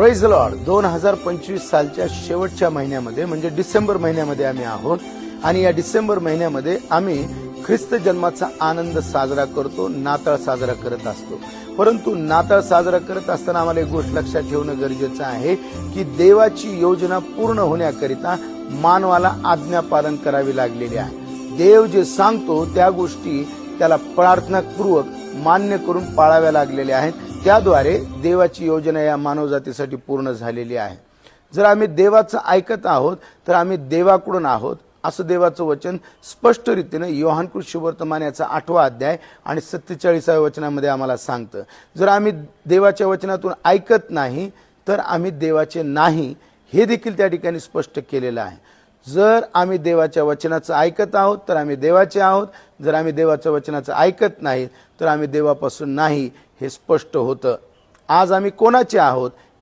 Praise the Lord. 2025 सालच्या शेवटच्या महिन्यामध्ये म्हणजे डिसेंबर महिन्यामध्ये आम्ही आहोत आणि या डिसेंबर महिन्यामध्ये आम्ही ख्रिस्त जन्माचा आनंद साजरा करतो, नाताळ साजरा करत असतो. परंतु नाताळ साजरा करत असताना आम्हाला एक गोष्ट लक्षात ठेवणं गरजेचं आहे की देवाची योजना पूर्ण होण्याकरिता मानवाला आज्ञापालन करावी लागलेली आहे. देव जे सांगतो त्या गोष्टी त्याला प्रार्थनापूर्वक मान्य करून पाळाव्या लागलेल्या आहेत. त्याद्वारे देवाची योजना या मानवजातीसाठी पूर्ण झालेली आहे. जर आम्ही देवाचं ऐकत आहोत तर आम्ही देवाकडून आहोत असं देवाचं वचन स्पष्ट रीतीने योहानकृत शुभवर्तमान याचा 8वा अध्याय आणि 47व्या वचनामध्ये आम्हाला सांगतं. जर आम्ही देवाच्या वचनातून ऐकत नाही तर आम्ही देवाचे नाही हे देखील त्या ठिकाणी स्पष्ट केलेलं आहे. जर आम्ही देवाच्या वचनाचं ऐकत आहोत तर आम्ही देवाचे आहोत, जर आम्ही देवाच्या वचनाचं ऐकत नाही तर आम्ही देवापासून नाही हे स्पष्ट होतं. आज आम्ही कोणाचे आहोत